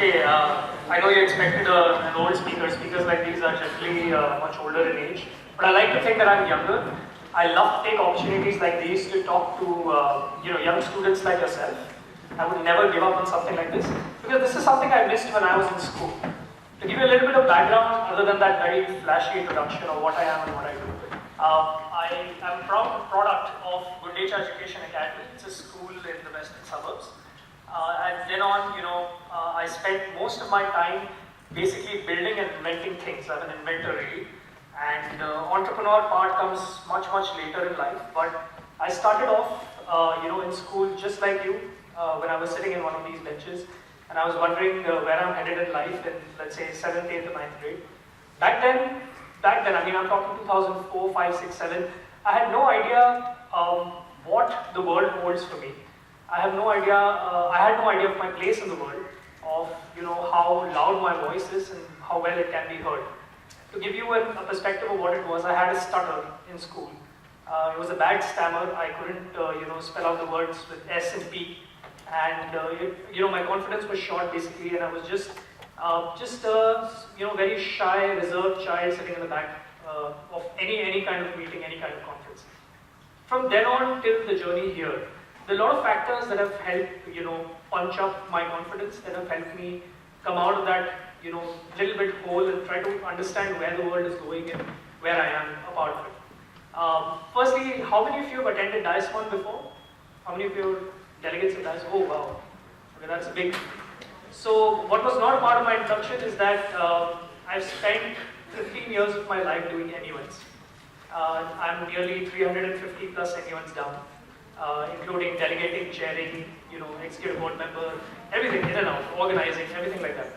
Okay, I know you expected an old speaker. Speakers like these are generally much older in age, but I like to think that I'm younger. I love to take opportunities like these to talk to young students like yourself. I would never give up on something like this because this is something I missed when I was in school. To give you a little bit of background, other than that very flashy introduction of what I am and what I do, I am a proud product of Good Nature Education Academy. It's a school in the western suburbs. And then on, I spent most of my time basically building and inventing things. I'm an inventor really. And entrepreneur part comes much, much later in life. But I started off, in school just like you, when I was sitting in one of these benches. And I was wondering where I'm headed in life in, let's say, 7th, 8th, or 9th grade. Back then, I mean, I'm talking 2004, 5, 6, 7, I had no idea what the world holds for me. I had no idea of my place in the world, of how loud my voice is and how well it can be heard. To give you a perspective of what it was, I had a stutter in school. It was a bad stammer. I couldn't spell out the words with S and P, and my confidence was shot basically, and I was just a very shy, reserved child sitting in the back of any kind of meeting, any kind of conference. From then on till the journey here, there are a lot of factors that have helped, punch up my confidence, that have helped me come out of that, little bit hole and try to understand where the world is going and where I am a part of it. Firstly, how many of you have attended DAIS 1 before? How many of you are delegates of DAIS? Oh, wow. Okay, that's big. So, what was not a part of my introduction is that I've spent 15 years of my life doing NUNs. I'm nearly 350 plus NUNs down. Including delegating, chairing, executive board member, everything, in and out, organizing, everything like that.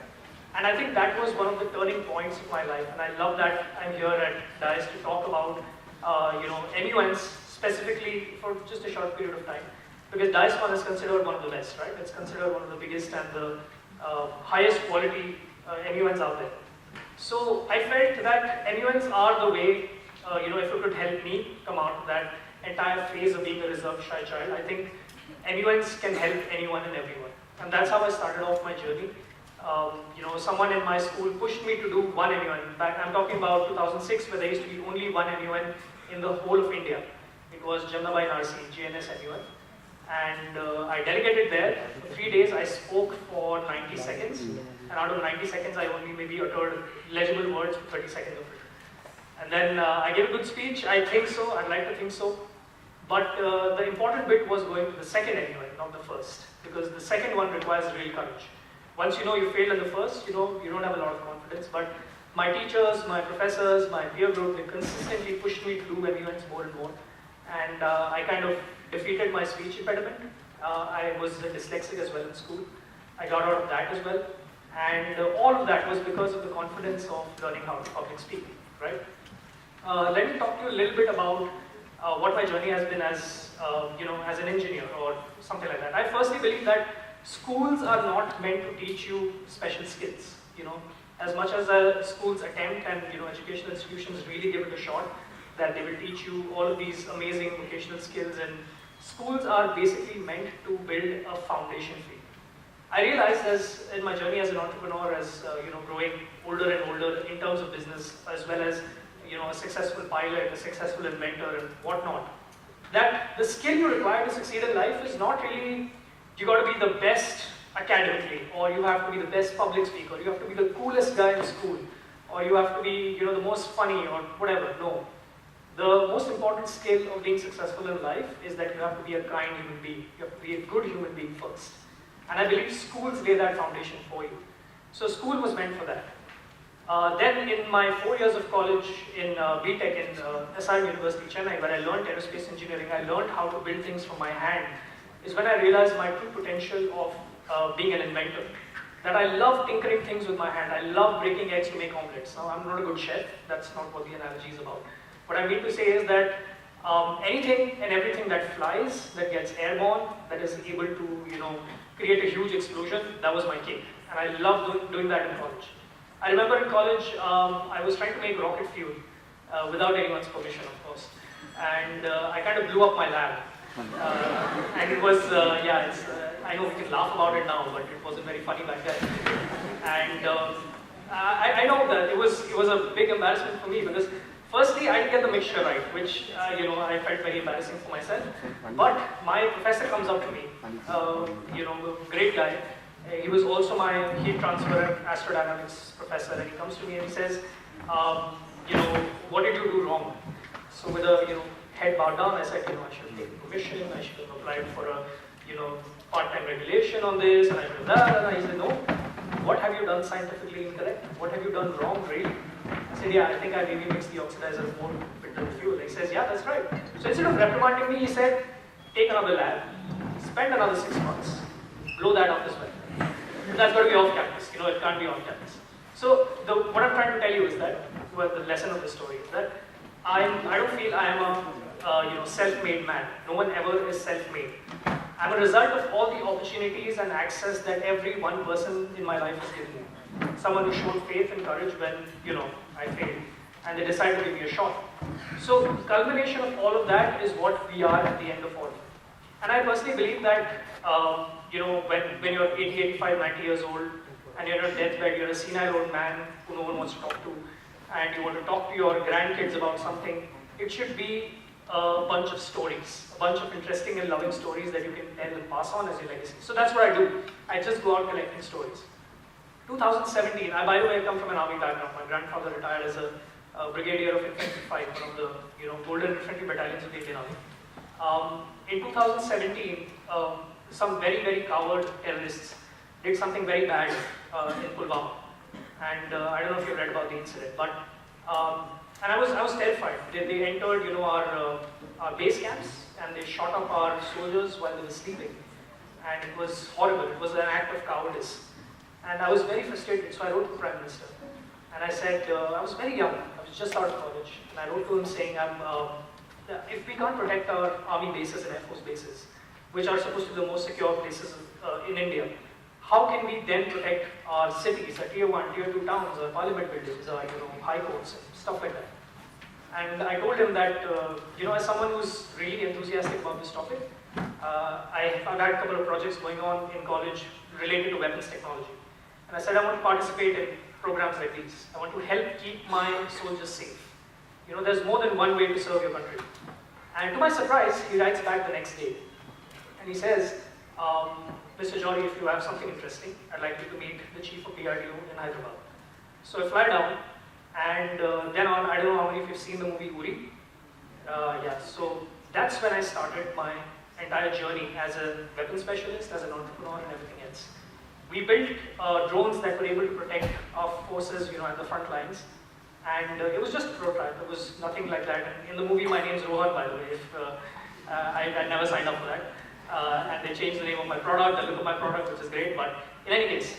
And I think that was one of the turning points of my life, and I love that I'm here at DAIS to talk about, NUNs specifically for just a short period of time, because DAIS 1 is considered one of the best, right? It's considered one of the biggest and the highest quality NUNs out there. So I felt that NUNs are the way, if it could help me come out of that entire phase of being a reserved shy child, I think NUNs can help anyone and everyone. And that's how I started off my journey. Someone in my school pushed me to do one NUN. In fact, I'm talking about 2006, where there used to be only one NUN in the whole of India. It was Jamnabai Narsi, GNS NUN. And I delegated there. For 3 days, I spoke for 90 seconds. And out of 90 seconds, I only maybe uttered legible words for 30 seconds of it. And then I gave a good speech, I think so, I'd like to think so. But the important bit was going to the second NUN, not the first. Because the second one requires real courage. Once you failed in the first, you don't have a lot of confidence. But my teachers, my professors, my peer group, they consistently pushed me to do NUNs more and more. And I kind of defeated my speech impediment. I was dyslexic as well in school. I got out of that as well. And all of that was because of the confidence of learning how to public speak, right? Let me talk to you a little bit about what my journey has been as an engineer or something like that. I firstly believe that schools are not meant to teach you special skills. As much as schools attempt and educational institutions really give it a shot, that they will teach you all of these amazing vocational skills, and schools are basically meant to build a foundation for you. I realized in my journey as an entrepreneur, as growing older and older in terms of business, as well as a successful pilot, a successful inventor, and whatnot, that the skill you require to succeed in life is not really, you got to be the best academically, or you have to be the best public speaker, you have to be the coolest guy in school, or you have to be the most funny, or whatever. No. The most important skill of being successful in life is that you have to be a kind human being. You have to be a good human being first. And I believe schools lay that foundation for you. So school was meant for that. Then in my 4 years of college in BTech in SRM University, Chennai, where I learned aerospace engineering, I learned how to build things from my hand, is when I realized my true potential of being an inventor. That I love tinkering things with my hand. I love breaking eggs to make omelets. Now, I'm not a good chef. That's not what the analogy is about. What I mean to say is that anything and everything that flies, that gets airborne, that is able to, create a huge explosion, that was my kick. And I loved doing that in college. I remember in college, I was trying to make rocket fuel without anyone's permission, of course. And I kind of blew up my lab. And it was, I know we can laugh about it now, but it wasn't very funny back then. And I know that it was a big embarrassment for me because firstly I didn't get the mixture right, which I felt very embarrassing for myself. But my professor comes up to me, a great guy. He was also my heat transfer astrodynamics professor, and he comes to me and he says, what did you do wrong? So with a head bowed down, I said, I should have taken permission, I should have applied for a part-time regulation on this, and I should have that. And he said, no. What have you done scientifically incorrect? What have you done wrong, really? I said, yeah, I think I maybe mixed the oxidizer more with the fuel. He says, yeah, that's right. So instead of reprimanding me, he said, take another lab, spend another 6 months, blow that up as well. That's got to be off campus, it can't be on campus. So what I'm trying to tell you is that, the lesson of the story is that I don't feel I am a self-made man. No one ever is self-made. I'm a result of all the opportunities and access that every one person in my life has given me. Someone who showed faith and courage when, I failed, and they decided to give me a shot. So the culmination of all of that is what we are at the end of all. And I personally believe that, when you're 80, 85, 90 years old, and you're on a deathbed, you're a senile old man who no one wants to talk to, and you want to talk to your grandkids about something, it should be a bunch of stories, a bunch of interesting and loving stories that you can tell and pass on as your legacy. So that's what I do. I just go out collecting stories. 2017, by the way, I come from an army background. My grandfather retired as a brigadier of Infantry 5, one of the golden infantry battalions of the Indian Army. In 2017, some very, very coward terrorists did something very bad in Pulwama. And I don't know if you've read about the incident, but and I was terrified. They entered, our base camps, and they shot up our soldiers while they were sleeping. And it was horrible. It was an act of cowardice. And I was very frustrated, so I wrote to the Prime Minister. And I said, I was very young. I was just out of college. And I wrote to him saying, if we can't protect our army bases and Air Force bases, which are supposed to be the most secure places in India, how can we then protect our cities, our tier 1, tier 2 towns, our parliament buildings, our high courts, and stuff like that? And I told him that, as someone who's really enthusiastic about this topic, I've had a couple of projects going on in college related to weapons technology. And I said I want to participate in programs like these. I want to help keep my soldiers safe. There's more than one way to serve your country. And to my surprise, he writes back the next day. And he says, Mr. Johari, if you have something interesting, I'd like you to meet the chief of DRDO in Hyderabad. So I fly down, and then on, I don't know how many of you have seen the movie Uri. So that's when I started my entire journey as a weapons specialist, as an entrepreneur, and everything else. We built drones that were able to protect our forces, at the front lines. And it was just a prototype. It was nothing like that. And in the movie, my name's Rohan, by the way. If I never signed up for that. And they changed the name of my product, the look of my product, which is great. But in any case,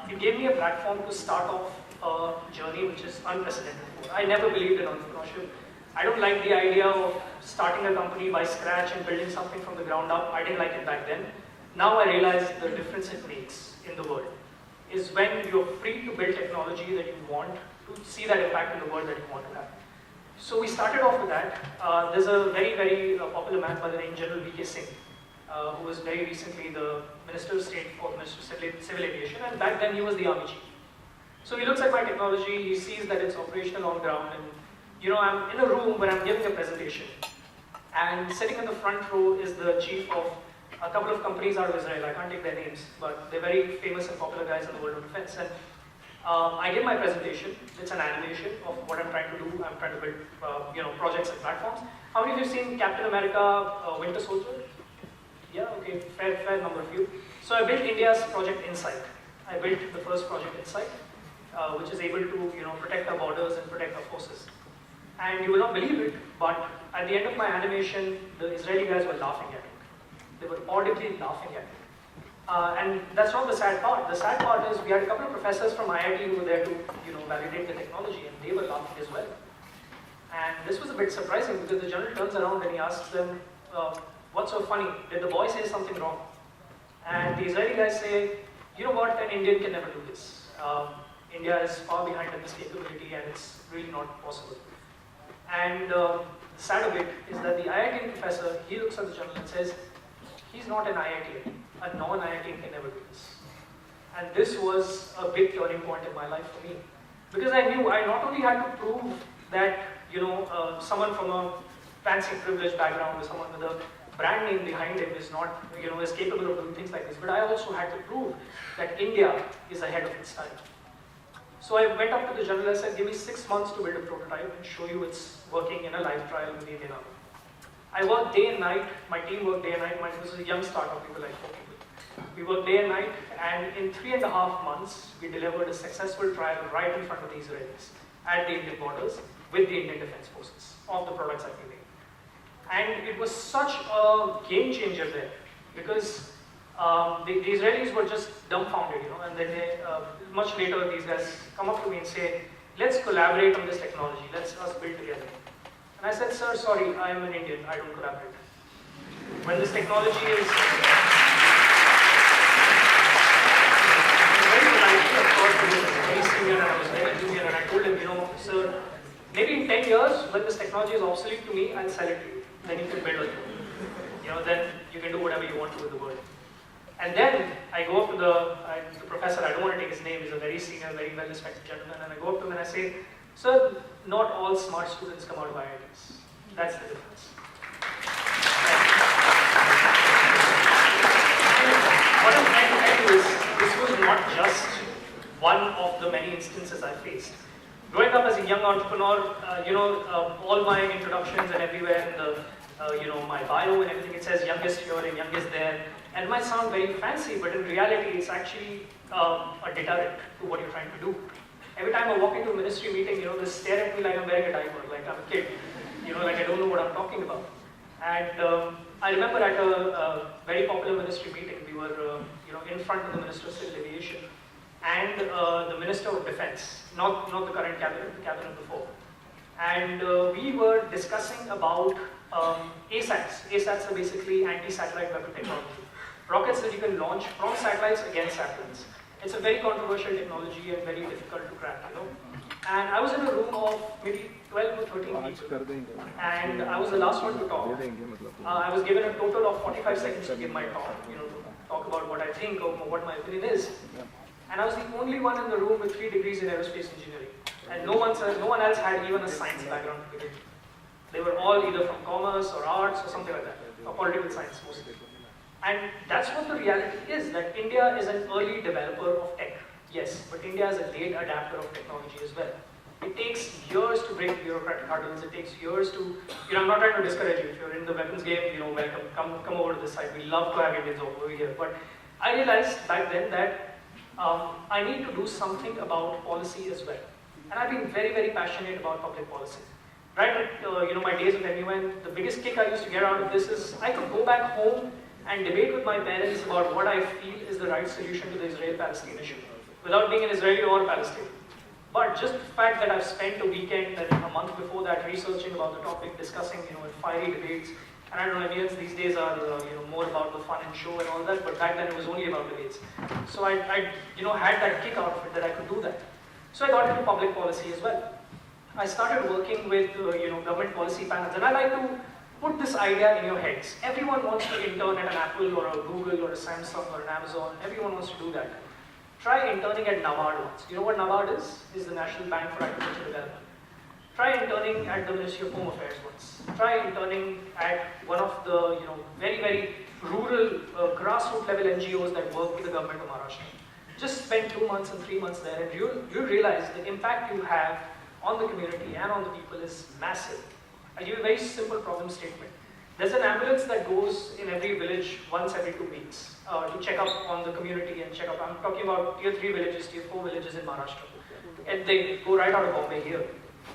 it gave me a platform to start off a journey which is unprecedented. I never believed in entrepreneurship. I don't like the idea of starting a company by scratch and building something from the ground up. I didn't like it back then. Now I realize the difference it makes in the world is when you're free to build technology that you want, to see that impact in the world that you want to have. So we started off with that. There's a very, very popular man by the name General V.K. Singh, who was very recently the Minister of State for the Minister of Civil Aviation, and back then he was the Army Chief. So he looks at my technology, he sees that it's operational on ground, and I'm in a room where I'm giving a presentation, and sitting in the front row is the chief of a couple of companies out of Israel. I can't take their names, but they're very famous and popular guys in the world of defense. And I give my presentation. It's an animation of what I'm trying to do. I'm trying to build, projects and platforms. How many of you have seen Captain America, Winter Soldier? Yeah, okay, fair number of you. So I built India's project Insight. I built the first project Insight, which is able to, protect our borders and protect our forces. And you will not believe it, but at the end of my animation, the Israeli guys were laughing at it. They were audibly laughing at it. And that's not the sad part. The sad part is we had a couple of professors from IIT who were there to, validate the technology, and they were laughing as well. And this was a bit surprising because the general turns around and he asks them, what's so funny? Did the boy say something wrong? And the Israeli guys say, you know what, an Indian can never do this. India is far behind in this capability and it's really not possible. And the sad bit is that the IIT professor, he looks at the journal and says, he's not an IIT. A non-IIT can never do this. And this was a big turning point in my life for me. Because I knew I not only had to prove that, someone from a fancy privileged background or someone with a brand name behind him is not, is capable of doing things like this, but I also had to prove that India is ahead of its time. So I went up to the general and said, give me 6 months to build a prototype and show you it's working in a live trial with the Indian Army. I worked day and night, my team worked day and night, this was a young startup, we were like 4 people. We worked day and night, and in 3.5 months, we delivered a successful trial right in front of the Israelis at the Indian borders with the Indian Defense Forces of the products that we made. And it was such a game changer there, because the Israelis were just dumbfounded, and then much later these guys come up to me and say, let's collaborate on this technology, let's us build together. And I said, sir, sorry, I am an Indian, I don't collaborate. When this technology is very politely, of course, he was very senior and I was very junior, and I told him, sir, maybe in 10 years, when this technology is obsolete to me, I'll sell it to you. Then you can build on it. Then you can do whatever you want to with the world. And then I go up to the professor, I don't want to take his name, he's a very senior, very well-respected gentleman, and I go up to him and I say, sir, not all smart students come out of IITs. That's the difference. What I'm trying to tell you is, this was not just one of the many instances I faced. Growing up as a young entrepreneur, all my introductions and everywhere in the, my bio and everything, it says youngest here and youngest there. And it might sound very fancy, but in reality, it's actually a deterrent to what you're trying to do. Every time I walk into a ministry meeting, they stare at me like I'm wearing a diaper, like I'm a kid. Like I don't know what I'm talking about. And I remember at a very popular ministry meeting, we were, in front of the Minister of Civil Aviation and the Minister of Defense, not the current cabinet, the cabinet before. And we were discussing about ASATs. ASATs are basically anti-satellite weapon technology. Rockets that you can launch from satellites against satellites. It's a very controversial technology and very difficult to crack, And I was in a room of maybe 12 or 13 people. And I was the last one to talk. I was given a total of 45 seconds to give my talk, to talk about what I think or what my opinion is. And I was the only one in the room with 3 degrees in aerospace engineering. And no one else had even a science background to begin with. They were all either from commerce or arts or something like that, or political science mostly. And that's what the reality is, that India is an early developer of tech, yes, but India is a late adapter of technology as well. It takes years to break bureaucratic hurdles, it takes years to, I'm not trying to discourage you, if you're in the weapons game, welcome, come over to this side, we love to have Indians over here. But I realized back then that I need to do something about policy as well. And I've been very, very passionate about public policy. Right at my days of MUN, the biggest kick I used to get out of this is I could go back home and debate with my parents about what I feel is the right solution to the Israel-Palestine issue, without being an Israeli or Palestinian. But just the fact that I've spent a weekend and a month before that researching about the topic, discussing, in fiery debates, and I don't know, MUNs these days are, more about the fun and show and all that, but back then it was only about debates. So I had that kick out of it that I could do that. So I got into public policy as well. I started working with, government policy panels, and I like to put this idea in your heads. Everyone wants to intern at an Apple or a Google or a Samsung or an Amazon. Everyone wants to do that. Try interning at NABARD once. You know what NABARD is? It's the National Bank for Agricultural Development. Try interning at the Ministry of Home Affairs once. Try interning at one of the, very, very rural, grassroots level NGOs that work with the government of Maharashtra. Just spend 2 months and 3 months there, and you'll realize the impact you have on the community and on the people is massive. I'll give you a very simple problem statement. There's an ambulance that goes in every village once every 2 weeks to check up on the community and check up. I'm talking about tier 3 villages, tier 4 villages in Maharashtra. And they go right out of Bombay here.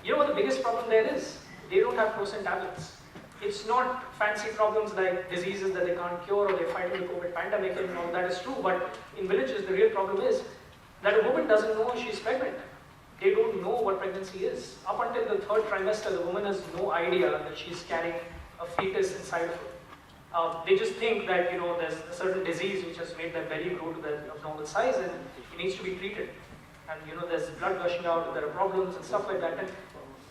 You know what the biggest problem there is? They don't have frozen tablets. It's not fancy problems like diseases that they can't cure or they're fighting the COVID pandemic and all that is true. But in villages, the real problem is that a woman doesn't know she's pregnant. They don't know what pregnancy is. Up until the 3rd trimester, the woman has no idea that she's carrying a fetus inside of her. They just think that there's a certain disease which has made their belly grow to the abnormal size and it needs to be treated. And there's blood gushing out, and there are problems and stuff like that. And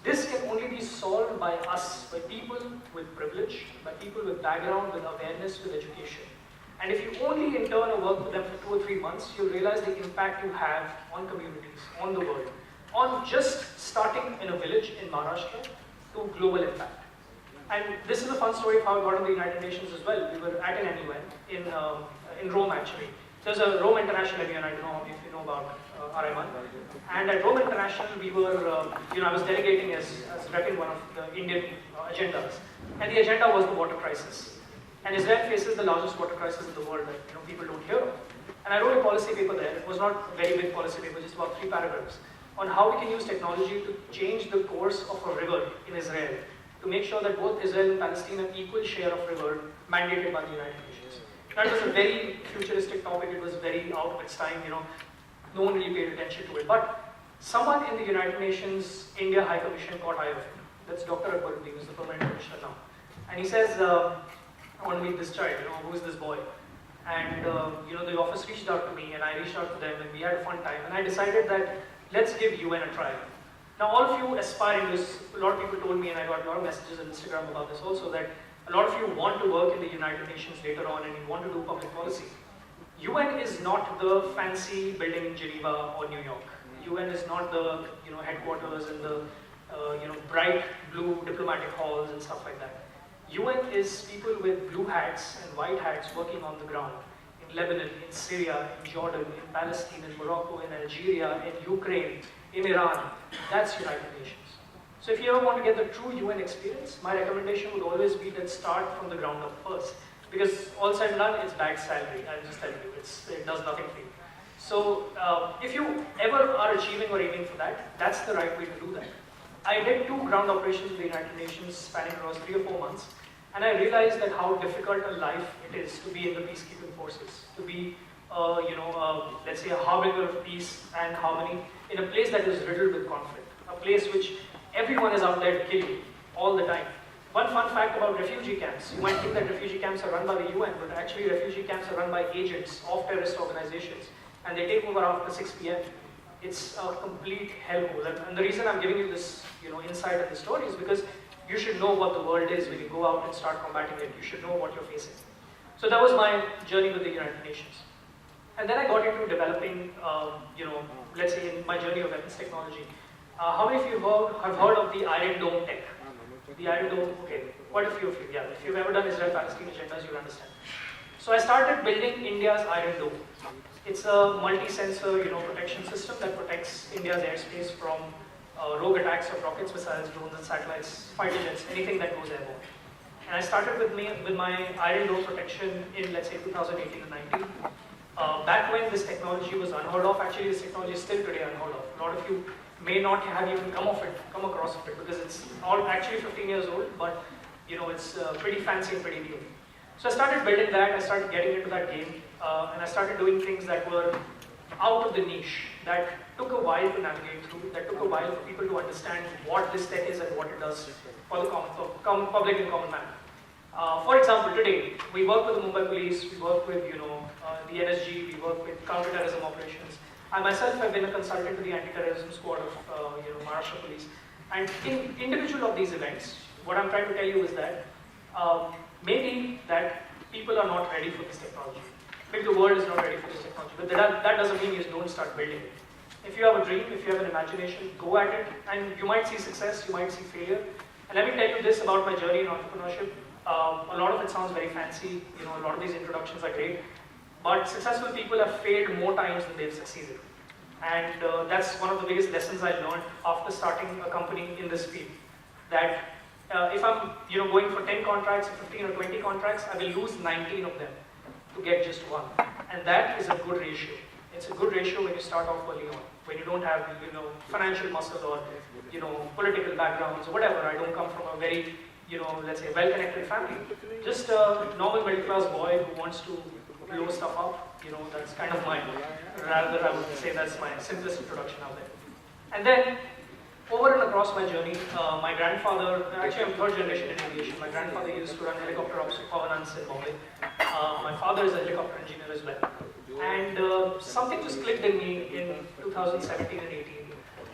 this can only be solved by us, by people with privilege, by people with background, with awareness, with education. And if you only intern or work with them for 2 or 3 months, you'll realize the impact you have on communities, on the world, on just starting in a village in Maharashtra to global impact. And this is a fun story of how I got in the United Nations as well. We were at an NUN in Rome actually. There's a Rome International NUN, I don't know if you know about Aman. And at Rome International, we were, I was delegating as repping one of the Indian agendas. And the agenda was the water crisis. And Israel faces the largest water crisis in the world that people don't hear of. And I wrote a policy paper there. It was not a very big policy paper, just about 3 paragraphs, on how we can use technology to change the course of a river in Israel, to make sure that both Israel and Palestine have equal share of river mandated by the United Nations. That was a very futuristic topic. It was very out of its time. No one really paid attention to it. But someone in the United Nations India High Commission caught eye of it. That's Dr. Akbaruddin, who's the permanent commissioner now. And he says, I want to meet this child, who is this boy? And the office reached out to me and I reached out to them and we had a fun time. And I decided that let's give UN a try. Now all of you aspiring, a lot of people told me, and I got a lot of messages on Instagram about this also, that a lot of you want to work in the United Nations later on and you want to do public policy. UN is not the fancy building in Geneva or New York. UN is not the headquarters and the bright blue diplomatic halls and stuff like that. UN is people with blue hats and white hats working on the ground in Lebanon, in Syria, in Jordan, in Palestine, in Morocco, in Algeria, in Ukraine, in Iran. That's United Nations. So if you ever want to get the true UN experience, my recommendation would always be that start from the ground up first. Because all said and done, it's bad salary. I'll just tell you, it does nothing for you. So if you ever are achieving or aiming for that, that's the right way to do that. I did 2 ground operations in the United Nations spanning across 3 or 4 months. And I realized that how difficult a life it is to be in the peacekeeping forces, to be, let's say, a harbinger of peace and harmony in a place that is riddled with conflict, a place which everyone is out there to kill you all the time. One fun fact about refugee camps: you might think that refugee camps are run by the UN, but actually refugee camps are run by agents of terrorist organizations, and they take over after 6 p.m. It's a complete hellhole, and the reason I'm giving you this, insight of the story is because you should know what the world is when you go out and start combating it. You should know what you're facing. So that was my journey with the United Nations. And then I got into developing, let's say in my journey of weapons technology. How many of you have heard of the Iron Dome tech? The Iron Dome, okay, quite a few of you, yeah. If you've ever done Israel-Palestine agendas, you'll understand. So I started building India's Iron Dome. It's a multi-sensor, protection system that protects India's airspace from rogue attacks of rockets, missiles, drones and satellites, fighter jets, anything that goes airborne. And I started with my Iron Dome protection in, let's say, 2018 and 19. Back when this technology was unheard of, actually this technology is still today unheard of. A lot of you may not have even come across it because it's all actually 15 years old, but it's pretty fancy and pretty new. So I started building that, I started getting into that game, and I started doing things that were out of the niche, that took a while to navigate through, that took a while for people to understand what this tech is and what it does for the public and common man. For example, today, we work with the Mumbai police, we work with the NSG, we work with counterterrorism operations. I myself have been a consultant to the anti-terrorism squad of Maharashtra police. And in individual of these events, what I'm trying to tell you is that maybe that people are not ready for this technology. Maybe the world is not ready for this technology, but that doesn't mean you don't start building it. If you have a dream, if you have an imagination, go at it, and you might see success, you might see failure. And let me tell you this about my journey in entrepreneurship. A lot of it sounds very fancy, a lot of these introductions are great, but successful people have failed more times than they've succeeded. And that's one of the biggest lessons I learned after starting a company in this field. That if I'm going for 10 contracts, 15 or 20 contracts, I will lose 19 of them to get just one. And that is a good ratio. It's a good ratio when you start off early on, when you don't have financial muscle or political backgrounds or whatever. I don't come from a very let's say well-connected family. Just a normal middle-class boy who wants to blow stuff up. That's kind of my, rather I would say that's my simplest introduction out there. And then over and across my journey, my grandfather, actually I'm third generation in aviation. My grandfather used to run helicopter ops for Pavanans in Bombay. My father is a helicopter engineer as well. And something just clicked in me in 2017 and 18.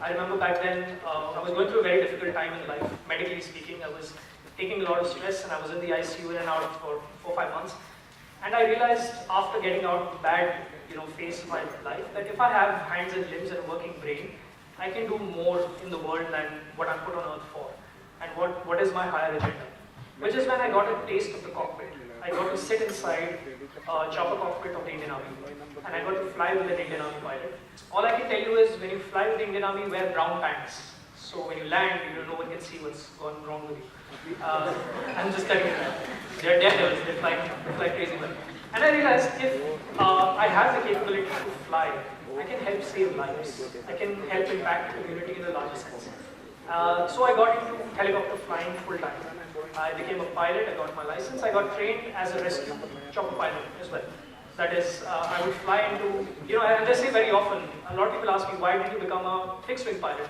I remember back then, I was going through a very difficult time in life, medically speaking. I was taking a lot of stress and I was in the ICU in and out for 4 or 5 months. And I realized after getting out of the bad phase of my life that if I have hands and limbs and a working brain, I can do more in the world than what I'm put on earth for. And what is my higher agenda? Which is when I got a taste of the cockpit. I got to sit inside a chopper cockpit of the Indian Army. And I got to fly with an Indian Army pilot. All I can tell you is when you fly with the Indian Army, wear brown pants. So when you land, no one can see what's gone wrong with you. I'm just telling you that. They're daredevils, they fly crazy well. And I realized if I have the capability to fly, I can help save lives. I can help impact the community in a larger sense. So I got into helicopter flying full time. I became a pilot, I got my license, I got trained as a rescue chopper pilot as well. That is, I would fly into, and I say very often, a lot of people ask me, why did you become a fixed wing pilot?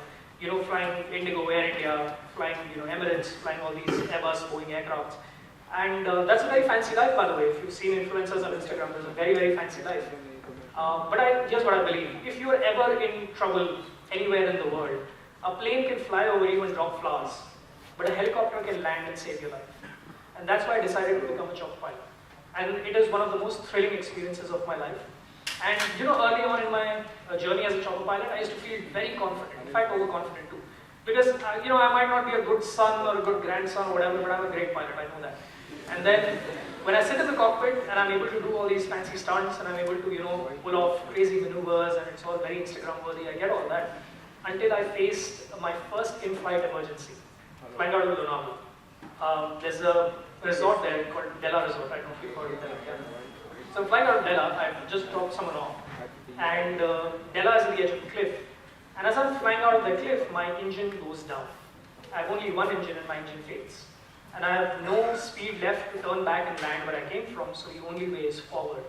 Flying Indigo, Air India, flying, Emirates, flying all these Airbus, Boeing aircrafts. And that's a very fancy life, by the way. If you've seen influencers on Instagram, there's a very, very fancy life. But here's what I believe. If you're ever in trouble anywhere in the world, a plane can fly over you and drop flowers, but a helicopter can land and save your life. And that's why I decided to become a chopper pilot. And it is one of the most thrilling experiences of my life. And early on in my journey as a chopper pilot, I used to feel very confident, in fact overconfident too. Because, I might not be a good son or a good grandson or whatever, but I'm a great pilot, I know that. And then, when I sit in the cockpit and I'm able to do all these fancy stunts and I'm able to, pull off crazy maneuvers and it's all very Instagram worthy, I get all that. Until I faced my first in-flight emergency, flying out of Lonavala. There's a resort there called Della Resort, I don't know if you've heard of Della. Yeah. So I'm flying out of Della, I've just dropped someone off, and Della is at the edge of the cliff. And as I'm flying out of the cliff, my engine goes down. I have only one engine and my engine fails. And I have no speed left to turn back and land where I came from, so the only way is forward.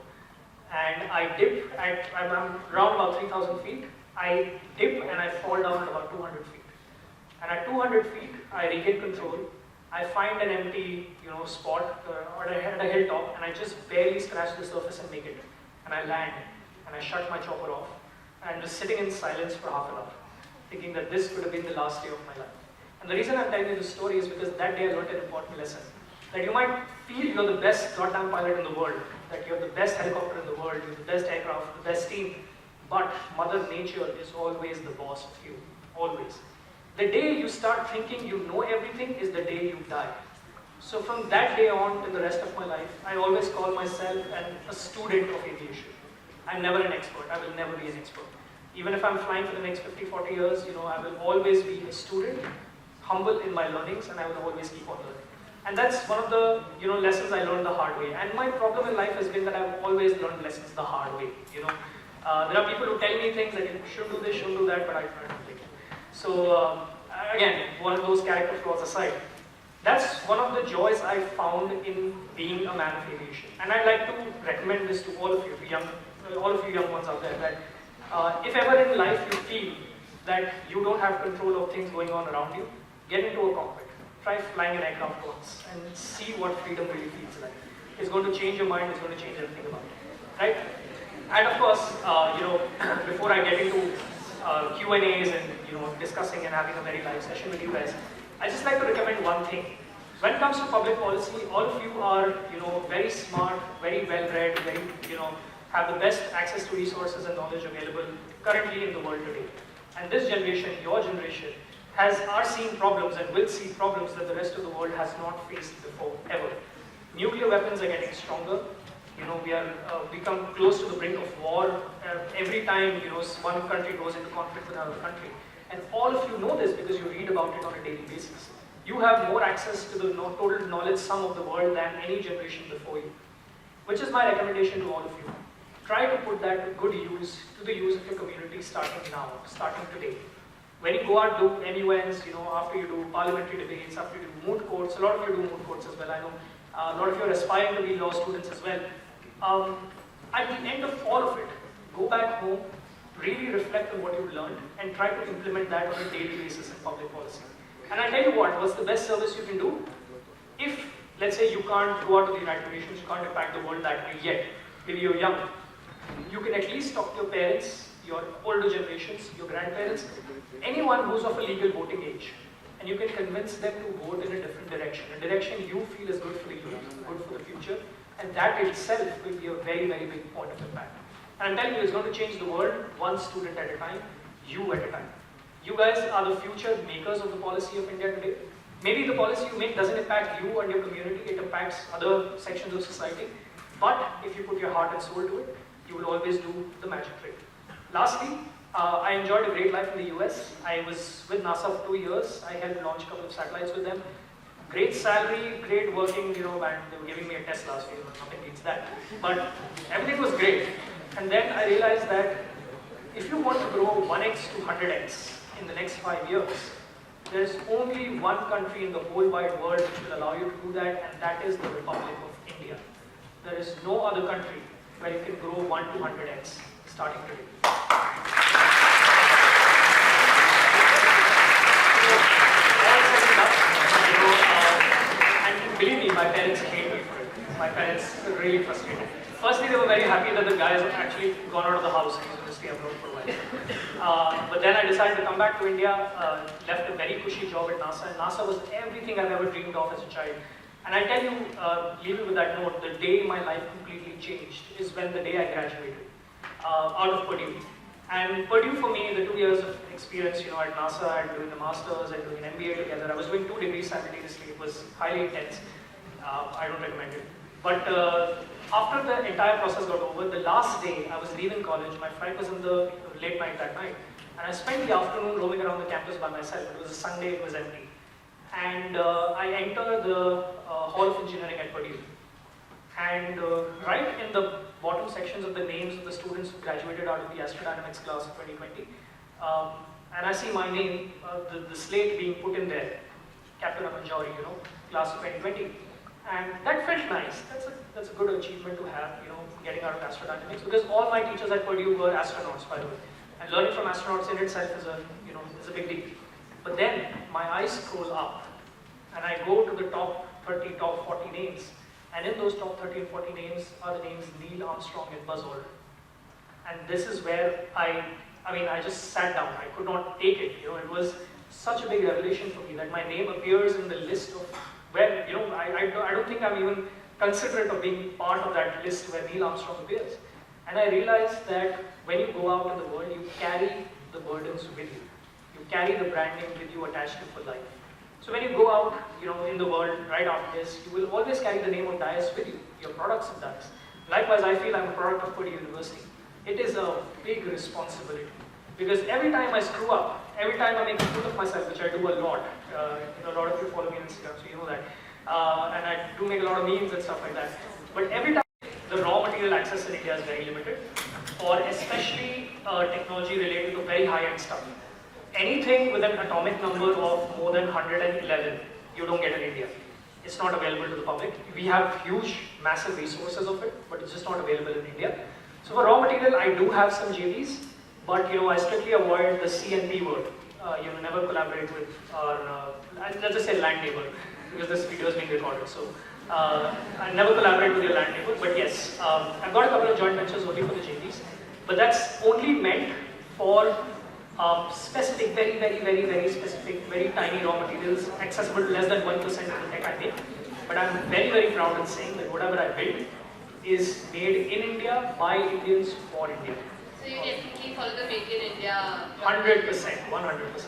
And I dip, I'm around about 3,000 feet, I dip and I fall down at about 200 feet. And at 200 feet, I regain control. I find an empty, spot or at a hilltop, and I just barely scratch the surface and make it. And I land, and I shut my chopper off. And I'm just sitting in silence for half an hour, thinking that this could have been the last day of my life. And the reason I'm telling you this story is because that day I learned an important lesson. That you might feel you're the best goddamn pilot in the world, that you're the best helicopter in the world, you're the best aircraft, the best team, but Mother Nature is always the boss of you, always. The day you start thinking you know everything is the day you die. So from that day on till the rest of my life, I always call myself a student of aviation. I'm never an expert, I will never be an expert. Even if I'm flying for the next 50, 40 years, I will always be a student, humble in my learnings, and I will always keep on learning. And that's one of the lessons I learned the hard way. And my problem in life has been that I've always learned lessons the hard way. There are people who tell me things that you should do this, shouldn't do that, but I don't think. So again, one of those character flaws aside, that's one of the joys I found in being a man of aviation. And I'd like to recommend this to all of you young ones out there, that if ever in life you feel that you don't have control of things going on around you, get into a cockpit. Try flying an aircraft once and see what freedom really feels like. It's going to change your mind, it's going to change everything about it. Right? And of course, before I get into Q&As and discussing and having a very live session with you guys, I just like to recommend one thing. When it comes to public policy, all of you are very smart, very well-read, very have the best access to resources and knowledge available currently in the world today. And this generation, your generation, are seeing problems and will see problems that the rest of the world has not faced before, ever. Nuclear weapons are getting stronger. We are become close to the brink of war. Every time one country goes into conflict with another country, and all of you know this because you read about it on a daily basis. You have more access to the total knowledge sum of the world than any generation before you, which is my recommendation to all of you. Try to put that to good use, to the use of your community starting now, starting today. When you go out do MUNs, after you do parliamentary debates, after you do moot courts, a lot of you do moot courts as well, I know. A lot of you are aspiring to be law students as well. At the end of all of it, go back home, really reflect on what you've learned, and try to implement that on a daily basis in public policy. And I tell you what's the best service you can do? If, let's say, you can't go out to the United Nations, you can't impact the world that way yet, maybe you're young, you can at least talk to your parents, your older generations, your grandparents, anyone who's of a legal voting age, and you can convince them to vote in a different direction, a direction you feel is good for the youth, good for the future, And that itself will be a very, very big point of impact. And I'm telling you, it's going to change the world one student at a time, you at a time. You guys are the future makers of the policy of India today. Maybe the policy you make doesn't impact you and your community, it impacts other sections of society. But if you put your heart and soul to it, you will always do the magic trick. Lastly, I enjoyed a great life in the US. I was with NASA for 2 years. I helped launch a couple of satellites with them. Great salary, great working, and they were giving me a Tesla, so nothing beats that. But everything was great. And then I realized that if you want to grow 1x to 100x in the next 5 years, there is only one country in the whole wide world which will allow you to do that, and that is the Republic of India. There is no other country where you can grow 1 to 100x starting today. And believe me, my parents hate me for it. My parents were really frustrated. Firstly, they were very happy that the guys have actually gone out of the house and going to stay abroad for a while. But then I decided to come back to India, left a very cushy job at NASA, and NASA was everything I've ever dreamed of as a child. And I tell you, leaving with that note, the day my life completely changed is when the day I graduated out of Purdue. And Purdue for me, the 2 years of experience, at NASA and doing the masters and doing an MBA together, I was doing 2 degrees simultaneously. It was highly intense. I don't recommend it. But after the entire process got over, the last day I was leaving college, my flight was in the late night that night. And I spent the afternoon roaming around the campus by myself. It was a Sunday, it was empty. And I entered the Hall of Engineering at Purdue. And right in the bottom sections of the names of the students who graduated out of the astrodynamics class of 2020, and I see my name, the slate being put in there, Captain Aman Johari, class of 2020. And that felt nice. That's a good achievement to have, getting out of astrodynamics, because all my teachers at Purdue were astronauts, by the way. And learning from astronauts in itself is a big deal. But then my eyes scroll up, and I go to the top 30, top 40 names. And in those top 30 and 40 names are the names Neil Armstrong and Buzz Aldrin. And this is where I just sat down. I could not take it. It was such a big revelation for me that my name appears in the list of where, I don't think I'm even considerate of being part of that list where Neil Armstrong appears. And I realized that when you go out in the world, you carry the burdens with you. You carry the branding with you attached to for life. So when you go out, in the world right after this, you will always carry the name of DAIS with you, your products of DAIS. Likewise, I feel I'm a product of Purdue University. It is a big responsibility, because every time I screw up, every time I make a fool of myself, which I do a lot, a lot of you follow me on Instagram, so you know that, and I do make a lot of memes and stuff like that. But every time, the raw material access in India is very limited, or especially technology related to very high-end stuff. Anything with an atomic number of more than 111, you don't get in India. It's not available to the public. We have huge, massive resources of it, but it's just not available in India. So for raw material, I do have some JVs, but I strictly avoid the C and P word. Never collaborate with our, let's just say land neighbor, because this video is being recorded. So I never collaborate with your land neighbor, but yes, I've got a couple of joint ventures only for the JVs, but that's only meant for specific, very, very, very, very specific, very tiny raw materials, accessible to less than 1% of the tech I make. But I'm very, very proud in saying that whatever I build is made in India, by Indians, for India. So you definitely follow the Make in India? 100%, 100%.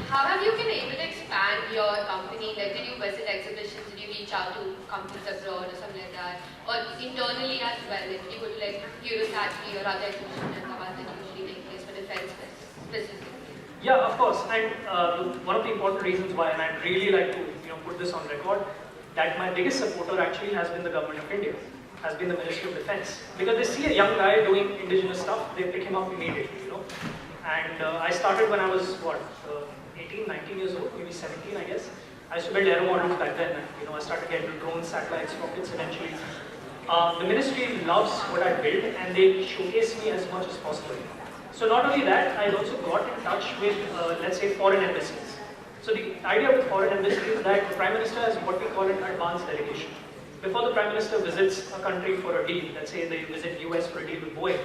How have you been able to expand your company? Like, did you visit exhibitions? Did you reach out to companies abroad or something like that? Or internally as well? Like, did you go to like Curiosity or other exhibitions and that usually take place for defense specifically? Yeah, of course. And one of the important reasons why, and I'd really like to put this on record, that my biggest supporter actually has been the government of India, has been the Ministry of Defense. Because they see a young guy doing indigenous stuff, they pick him up immediately, And I started when I was, 18, 19 years old, maybe 17, I guess. I used to build aero models back then, and I started getting into drones, satellites, rockets eventually. The ministry loves what I build, and they showcase me as much as possible. So not only that, I also got in touch with, let's say, foreign embassies. So the idea with foreign embassy is that the Prime Minister has what we call an advanced delegation. Before the Prime Minister visits a country for a deal, let's say they visit US for a deal with Boeing,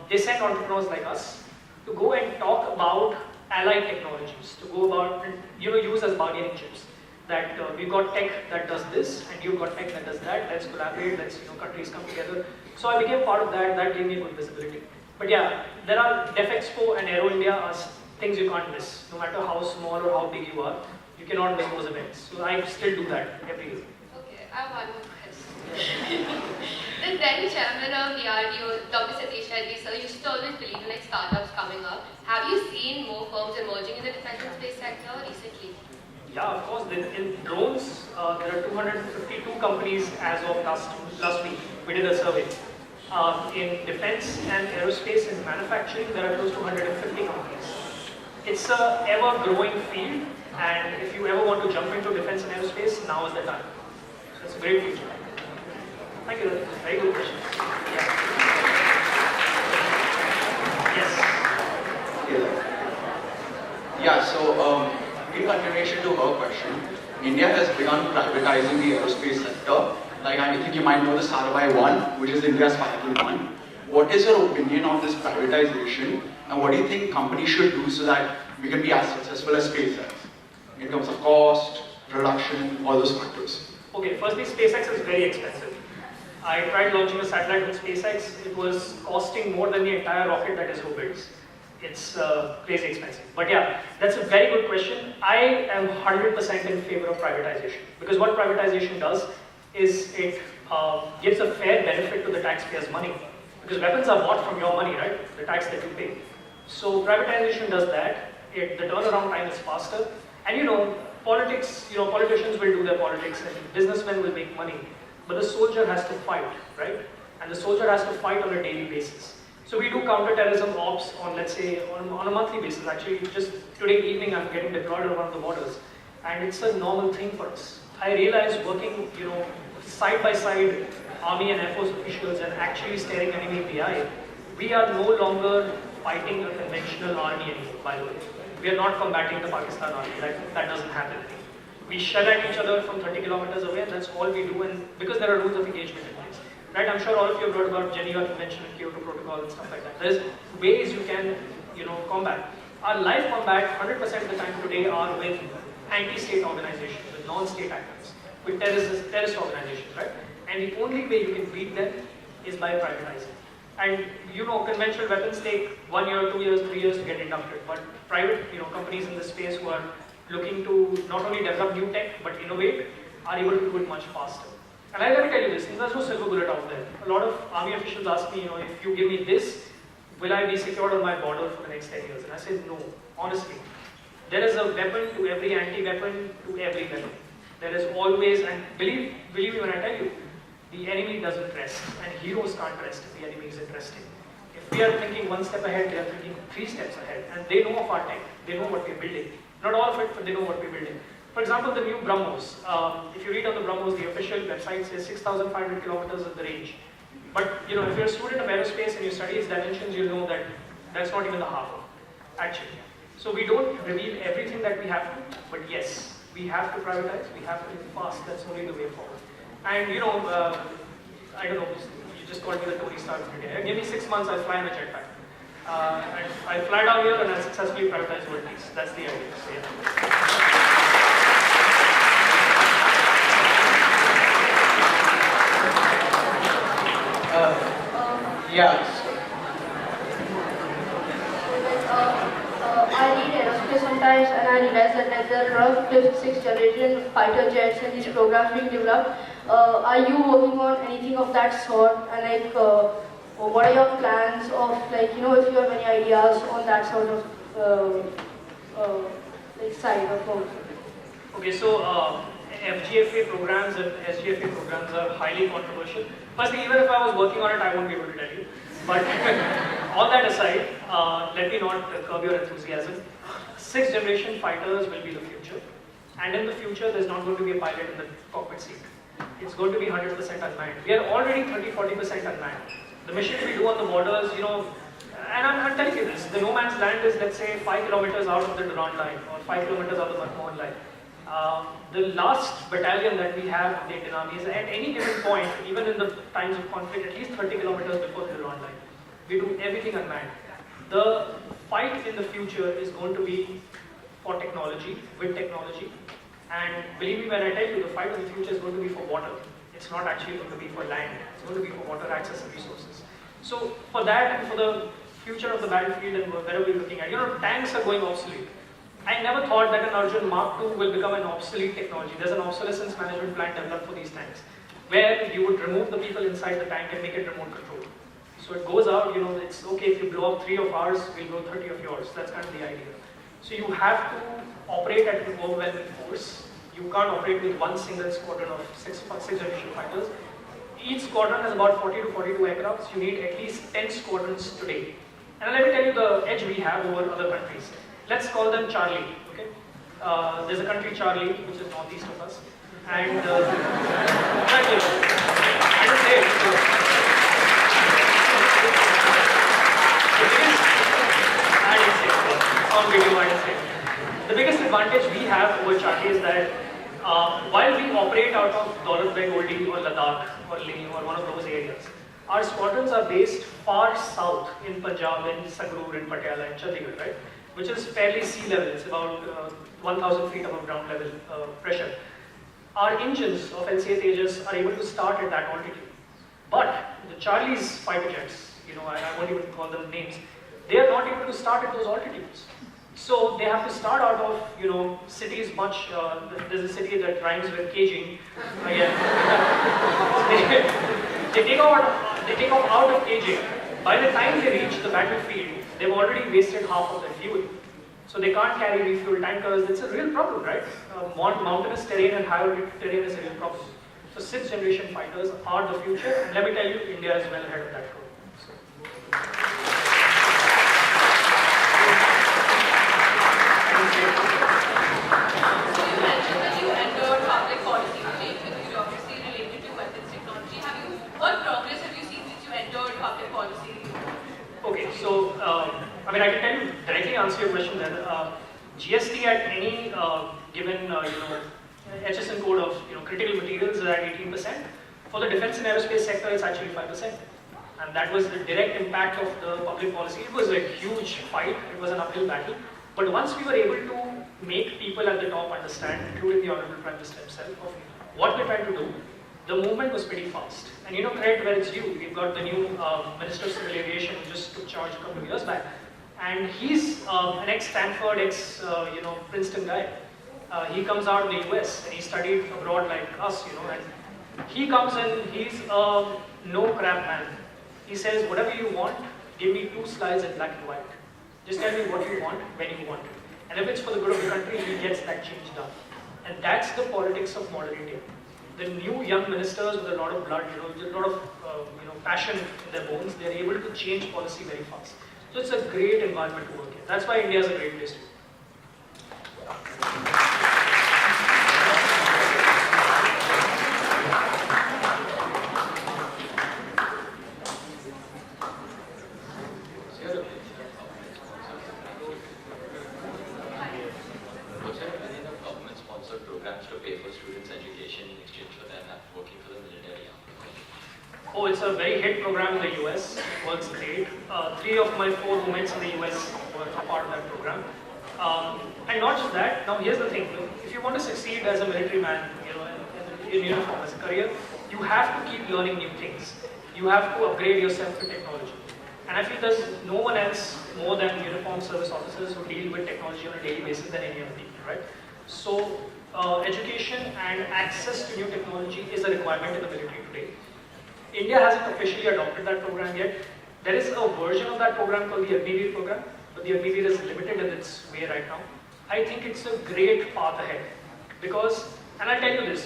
they send entrepreneurs like us to go and talk about allied technologies, to go about, use as bargaining chips. that we've got tech that does this, and you've got tech that does that. Let's collaborate. Let's countries come together. So I became part of that. That gave me good visibility. But yeah, there are Def Expo and Aero India are things you can't miss. No matter how small or how big you are, you cannot miss those events. So I still do that every year. Okay, I have one more question. The then chairman of DRDO, Dr. Satish Reddy, sir, used to always believe in like startups coming up. Have you seen more firms emerging in the defense and space sector recently? Yeah, of course. In drones, there are 252 companies as of last week. We did a survey. In defense and aerospace and manufacturing, there are close to 150 companies. It's a ever-growing field, and if you ever want to jump into defense and aerospace, now is the time. So it's a great future. Thank you. Very good question. Yeah. Yes. Yeah. So, in continuation to her question, India has begun privatizing the aerospace sector. Like, I think you might know the Sarabhai 1, which is India's Falcon 1. What is your opinion on this privatization, and what do you think companies should do so that we can be as successful as SpaceX in terms of cost, production, all those factors? Okay, firstly, SpaceX is very expensive. I tried launching a satellite with SpaceX. It was costing more than the entire rocket that ISRO builds. It's crazy expensive. But yeah, that's a very good question. I am 100% in favor of privatization, because what privatization does is it gives a fair benefit to the taxpayer's money, because weapons are bought from your money, right? The tax that you pay. So privatization does that. The turnaround time is faster, and politics. Politicians will do their politics, and businessmen will make money, but the soldier has to fight, right? And the soldier has to fight on a daily basis. So we do counter-terrorism ops on, let's say, on a monthly basis. Actually, just today evening, I'm getting deployed on one of the borders, and it's a normal thing for us. I realized working, side by side, Army and Air Force officials and actually staring enemy in the eye, we are no longer fighting a conventional army anymore, by the way. We are not combating the Pakistan army, that doesn't happen. We shell at each other from 30 kilometers away, and that's all we do, and because there are rules of engagement in place. Right, I'm sure all of you have heard about Geneva Convention and Kyoto Protocol and stuff like that. There's ways you can, combat. Our live combat, 100% of the time today, are with anti-state organizations, with non-state actors, with terrorist organizations, right? And the only way you can beat them is by privatizing. And conventional weapons take 1 year, 2 years, 3 years to get inducted, but private, companies in this space who are looking to not only develop new tech but innovate are able to do it much faster. And let me tell you this, there's no silver bullet out there. A lot of army officials ask me, if you give me this, will I be secured on my border for the next 10 years? And I said, no, honestly. There is a weapon to every anti-weapon to every weapon. There is always, and believe me when I tell you, the enemy doesn't rest, and heroes can't rest if the enemy isn't resting. If we are thinking one step ahead, they are thinking 3 steps ahead, and they know of our tech, they know what we're building. Not all of it, but they know what we're building. For example, the new BrahMos. If you read on the BrahMos, the official website says 6,500 kilometers is the range. But if you're a student of aerospace and you study its dimensions, you'll know that that's not even the half of it, actually. So we don't reveal everything that we have to, but yes, we have to privatize, we have to move fast, that's only the way forward. And I don't know, you just called me the Tony Stark today. Give me 6 months, I'll fly in a jetpack. And I'll fly down here and I'll successfully privatize world peace. That's the idea. So, Yes. I read aerospace sometimes, and I realize that there are a lot of 5th, 6th generation fighter jets and these programs being developed. Are you working on anything of that sort? And what are your plans of if you have any ideas on that sort of side of work? Okay, so FGFA programs and SGFA programs are highly controversial. Firstly, even if I was working on it, I won't be able to tell you. But all that aside, let me not curb your enthusiasm. 6th generation fighters will be the future. And in the future, there's not going to be a pilot in the cockpit seat. It's going to be 100% unmanned. We are already 30-40% unmanned. The missions we do on the borders, and I'm telling you this, the no man's land is, let's say, 5 kilometers out of the Durand line or 5 kilometers out of the Manmohan line. The last battalion that we have of the Indian Army is at any given point, even in the times of conflict, at least 30 kilometers before the Durand line. We do everything unmanned. The fight in the future is going to be for technology, with technology, And believe me when I tell you, the fight of the future is going to be for water. It's not actually going to be for land. It's going to be for water access and resources. So for that and for the future of the battlefield and wherever we're looking at, tanks are going obsolete. I never thought that an Arjun Mark II will become an obsolete technology. There's an obsolescence management plan developed for these tanks, where you would remove the people inside the tank and make it remote control. So it goes out, it's okay if you blow up 3 of ours, we'll blow 30 of yours. That's kind of the idea. So you have to operate at an overwhelming force. You can't operate with one single squadron of six generation fighters. Each squadron has about 40 to 42 aircrafts. You need at least 10 squadrons today. And let me tell you the edge we have over other countries. Let's call them Charlie, okay? There's a country Charlie, which is northeast of us. And, I didn't say it. The biggest advantage we have over Charlie is that while we operate out of Daulat Beg Oldie or Ladakh or Leh or one of those areas, our squadrons are based far south in Punjab, in Sangrur, in Patiala, in Chandigarh, right? Which is fairly sea level. It's about 1,000 feet above ground level pressure. Our engines of LCA Tejas are able to start at that altitude. But the Charlie's fighter jets, I won't even call them names, they are not able to start at those altitudes. So they have to start out of, cities much, there's a city that rhymes with caging, again. they take off out of caging. By the time they reach the battlefield, they've already wasted half of their fuel. So they can't carry refuel tankers. It's a real problem, right? Mountainous terrain and high altitude terrain is a real problem. So 6th generation fighters are the future, and let me tell you, India is well ahead of that curve. I can tell you, directly answer your question then. GST at any given HSN code of critical materials is at 18%. For the defense and aerospace sector, it's actually 5%. And that was the direct impact of the public policy. It was a huge fight. It was an uphill battle. But once we were able to make people at the top understand, including the Honorable Prime Minister himself, of what we're trying to do, the movement was pretty fast. And credit where it's due. We've got the new Minister of Civil Aviation who just took charge a couple of years back. And he's an ex-Stanford, Princeton guy. He comes out of the US and he studied abroad like us, and he comes and he's a no crap man. He says, whatever you want, give me 2 slides in black and white. Just tell me what you want, when you want it. And if it's for the good of the country, he gets that change done. And that's the politics of modern India. The new young ministers with a lot of blood, a lot of passion in their bones, they're able to change policy very fast. So it's a great environment to work in. That's why India is a great place to work. Oh, it's a very hit program in the US. It works great. 3 of my 4 roommates in the US were a part of that program. And not just that. Now, here's the thing: if you want to succeed as a military man, in uniform as a career, you have to keep learning new things. You have to upgrade yourself with technology. And I feel there's no one else more than uniformed service officers who deal with technology on a daily basis than any other people, right? So, education and access to new technology is a requirement in the military today. India hasn't officially adopted that program yet. There is a version of that program called the Agniveer program, but the Agniveer is limited in its way right now. I think it's a great path ahead because, and I'll tell you this,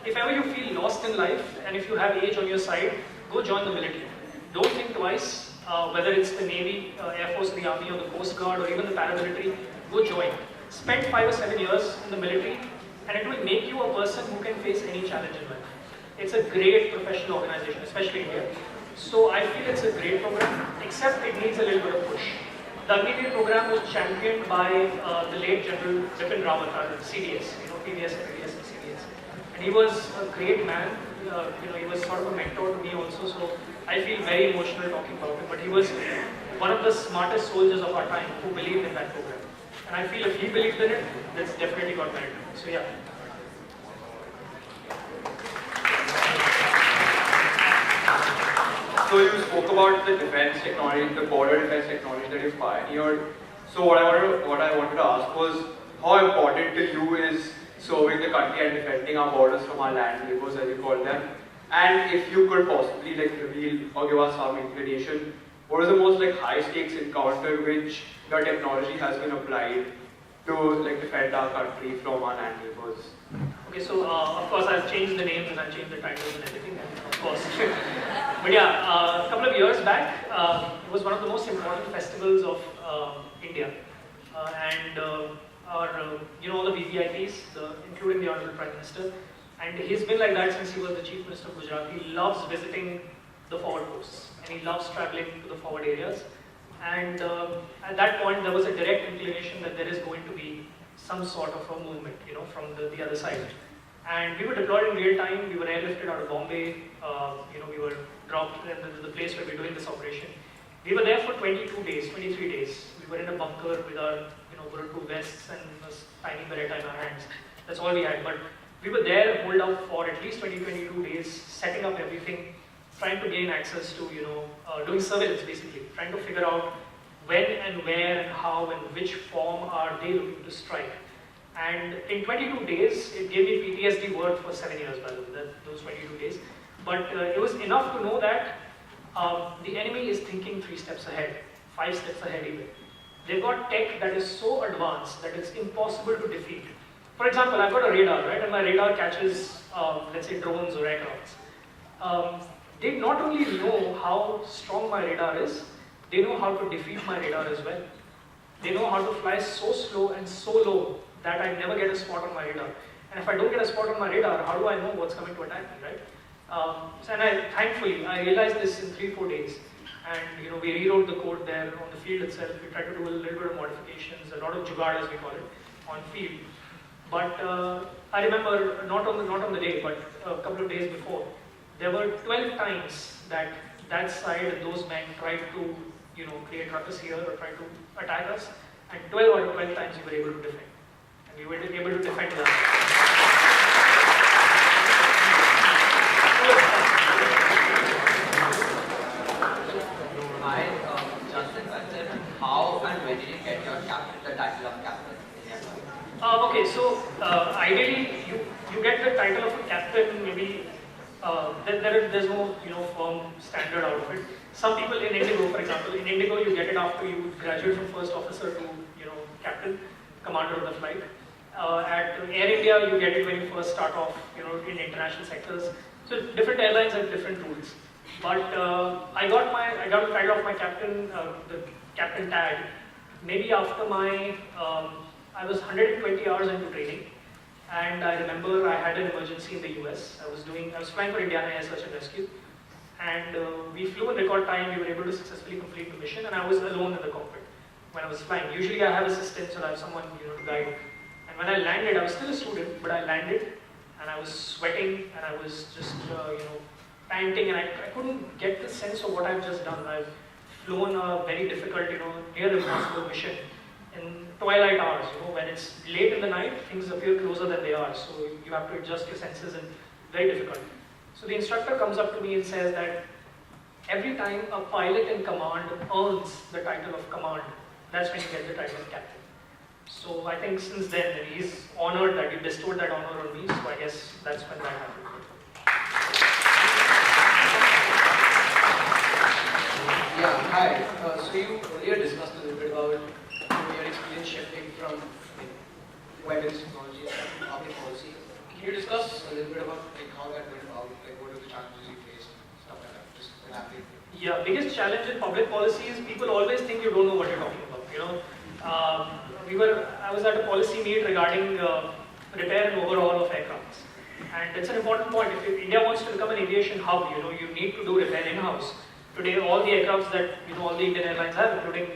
if ever you feel lost in life and if you have age on your side, go join the military. Don't think twice, whether it's the Navy, Air Force, the Army, or the Coast Guard, or even the paramilitary, go join. Spend 5 or 7 years in the military, and it will make you a person who can face any challenge in life. It's a great professional organization, especially India. So I feel it's a great program, except it needs a little bit of push. The Agniveer program was championed by the late General Bipin Rawat, CDS, PVS, PVS, and CDS. And he was a great man. He was sort of a mentor to me also. So I feel very emotional talking about him. But he was one of the smartest soldiers of our time who believed in that program. And I feel if he believed in it, that's definitely got merit. So yeah. So you spoke about the defense technology, the border defense technology that you've pioneered. So what I wanted to ask was, how important to you is serving the country and defending our borders from our land neighbors, as you call them? And if you could possibly reveal or give us some inclination, what is the most high stakes encounter which the technology has been applied to defend our country from our land neighbors? Okay, so of course I've changed the names and I've changed the titles and everything, of course. But yeah, a couple of years back, it was one of the most important festivals of India. All the VVIPs, including the Honorable Prime Minister. And he's been like that since he was the Chief Minister of Gujarat. He loves visiting the forward posts and he loves traveling to the forward areas. And at that point, there was a direct inclination that there is going to be some sort of a movement, from the other side. And we were deployed in real time. We were airlifted out of Bombay. We were dropped in the place where we were doing this operation. We were there for 22 days, 23 days. We were in a bunker with our, bulletproof vests and a tiny Beretta in our hands. That's all we had. But we were there, holed up for at least 22 days, setting up everything, trying to gain access to, doing surveillance basically, trying to figure out when and where and how and which form are they looking to strike. And in 22 days, it gave me PTSD word for 7 years, by the way, those 22 days. But it was enough to know that the enemy is thinking 3 steps ahead, 5 steps ahead even. They've got tech that is so advanced that it's impossible to defeat. For example, I've got a radar, right? And my radar catches, let's say, drones or aircrafts. They not only know how strong my radar is, they know how to defeat my radar as well. They know how to fly so slow and so low that I never get a spot on my radar. And if I don't get a spot on my radar, how do I know what's coming to attack me, right? Thankfully, I realized this in 3-4 days. And we rewrote the code there on the field itself. We tried to do a little bit of modifications, a lot of jugaad as we call it, on field. But I remember, not on the day, but a couple of days before, there were 12 times that side and those men tried to, create ruckus here or tried to attack us, and 12 out of 12 times we were able to defend. And we were able to defend them. Hi, Justin, how and when did you get your the title of captain? Okay, so ideally you get the title of a captain maybe. There's no firm standard out of it. Some people in Indigo, for example, in Indigo you get it after you graduate from first officer to captain, commander of the flight. At Air India you get it when you first start off in international sectors. So different airlines have different rules. But I got the title of my captain, the captain tag, maybe after my I was 120 hours into training. And I remember I had an emergency in the US. I was flying for Indiana Air Search and Rescue. And we flew in record time, we were able to successfully complete the mission, and I was alone in the cockpit when I was flying. Usually I have assistants or I have someone to guide. And when I landed, I was still a student, but I landed and I was sweating and I was just, panting, and I couldn't get the sense of what I've just done. I've flown a very difficult, near impossible mission in twilight hours, when it's late in the night, things appear closer than they are, so you have to adjust your senses, and very difficult. So the instructor comes up to me and says that every time a pilot in command earns the title of command, that's when you get the title of captain. So I think since then, he's honored that he bestowed that honor on me, so I guess that's when that happened. Yeah, hi. So you earlier discussed a little bit about your experience shifting from weapons technology to public policy. Can you discuss a little bit about how that went about, what are the challenges you faced, stuff like that? Just elaborate. Yeah, biggest challenge in public policy is people always think you don't know what you're talking about. I was at a policy meet regarding repair and overhaul of aircrafts. And it's an important point. If India wants to become an aviation hub, you need to do repair in-house. Today, all the aircrafts that all the Indian airlines have, including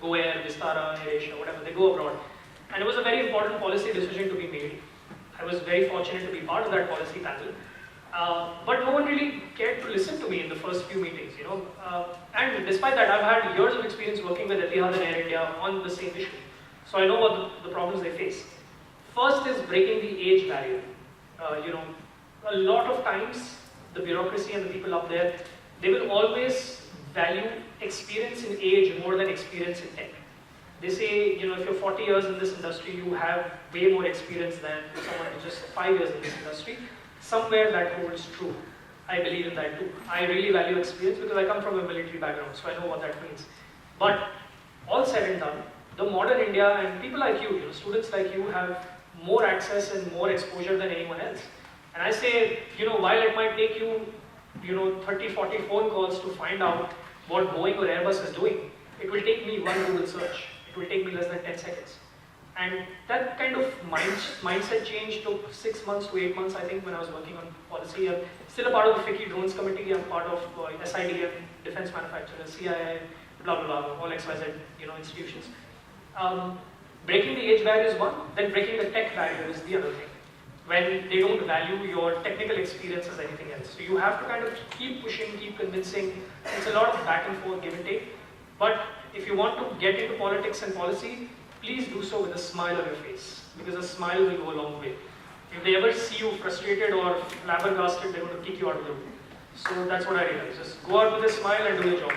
Go Air, Vistara, AirAsia, whatever, they go abroad. And it was a very important policy decision to be made. I was very fortunate to be part of that policy panel. But no one really cared to listen to me in the first few meetings, And despite that, I've had years of experience working with Etihad and Air India on the same issue. So I know what the problems they face. First is breaking the age barrier. A lot of times the bureaucracy and the people up there, they will always value experience in age more than experience in tech. They say, if you're 40 years in this industry, you have way more experience than someone who's just 5 years in this industry. Somewhere that holds true. I believe in that too. I really value experience because I come from a military background, so I know what that means. But all said and done, the modern India and people like you, students like you have more access and more exposure than anyone else. And I say, while it might take you, 30, 40 phone calls to find out what Boeing or Airbus is doing, it will take me one Google search. It will take me less than 10 seconds. And that kind of mindset change took 6 months to 8 months, I think, when I was working on policy. I'm still a part of the FICCI Drones Committee. I'm part of SIDM, defense manufacturers, CIA, blah, blah, blah, all XYZ, institutions. Breaking the age barrier is one, then breaking the tech barrier is the other thing. When they don't value your technical experience as anything else. So you have to kind of keep pushing, keep convincing. It's a lot of back and forth, give and take. But if you want to get into politics and policy, please do so with a smile on your face, because a smile will go a long way. If they ever see you frustrated or flabbergasted, they're going to kick you out of the room. So that's what I realized. Just go out with a smile and do your job.